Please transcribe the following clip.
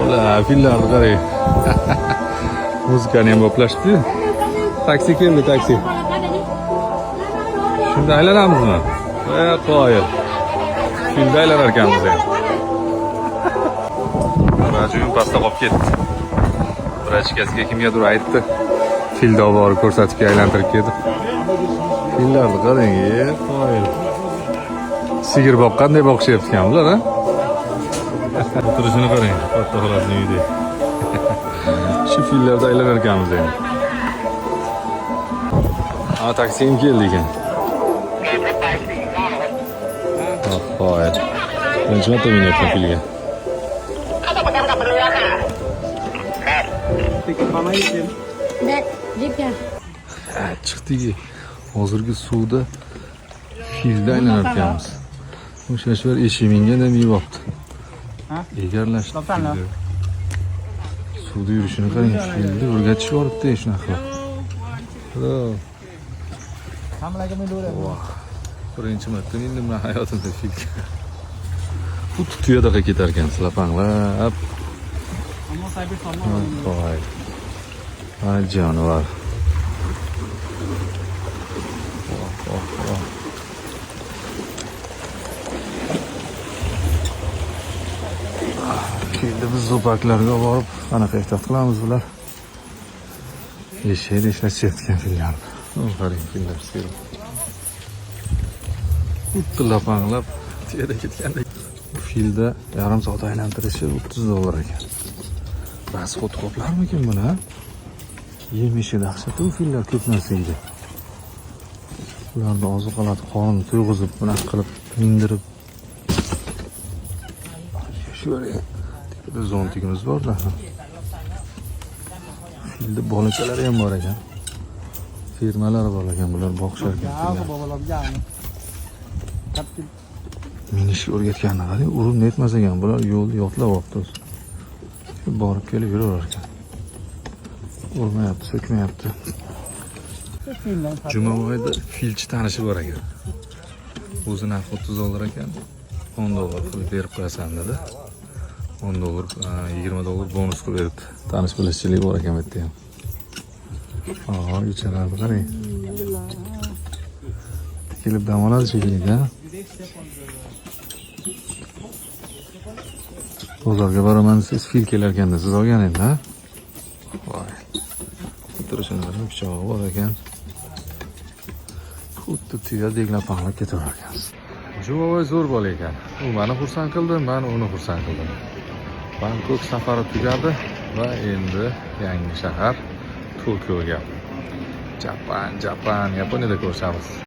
Ola, fillarni qarang. Muzikani ham boplashdi. Taksi keldi, taksi. Shunda aylanamizmi? Qoyil. Filda aylanar ekanmiz ham. Rajuyim pastda qolib ketdi. Vrachkasiga kimgadir aytdi. Filda olib borib ko'rsatib aylantirib keldi. Fillarni qarang, qoyil. Sigir boqqanday boqishyapti ekan bular, ha? O'tirishini qarang, katta xolasining uyida. Shu fillarda aylanar ekanmiz endi. Ha, taksi ham keldi ekan. Qoyil. Birinchi marta minyapman filga. Chiqdiki, hozirgi suvda filda aylanar ekanmiz. O'shalar eshik minganda miyapti. Egarlashdi. Suvda yurishini qarang, filni o'rgatish boribdi shunaqa. Birinchi marta endi men hayotimda filga. Xuddi tuyadaqa ketar ekan, lapanglab. Voy. Ay jonivar. Endi biz zopaklarga borib, qanaqa ehtiyot qilamiz bular? Eshakda ishlashyapti fillarni. Qarang, fillar sir. Xuddi lapanglab tuyada ketgandek. Filda yarim soat aylantirishi $30 ekan. Rasxod qoplarmikin buni? Yemishi dahshat, u fillar ko'p narsa yeydi. Ularni oziq-ovqat qorin to'yg'izib, bunaqa qilib mindirib. Shu yerda zontigimiz bor-da. Filda bolachalari ham bor ekan. Fermalari bor ekan, bular boqishar ekan. Minishga o'rgatganini qarang, urib netmas ekan. Bular yo'lda yotlab olibdi. Borib kelib yuraver ekan. Urmayapti, so'kmayapti. Jumaboyda filchi tanishi bor ekan. O'zi narxi $30 ekan. $10 qilib berib qo'yasan dedi. $10, $20 bonus qilib beribdi. Tanish bilishchilik bor ekan bu yerda ham. Yuchalarni qarang. Kelib dam oladi shekilli, bozorga boraman siz fil kelar ekanda siz olgan endi, ha? Voy. O'tirishingizda pichog'i bor ekan. Xuddi tuyadek lapanglab ketaverar ekansiz. Jumaboy zo'r bola ekan. U meni xursand qildi, men uni xursand qildim. Bangkok safari tugadi va endi yangi shahar Tokioga. Japan, Yaponiyada ko'rishamiz.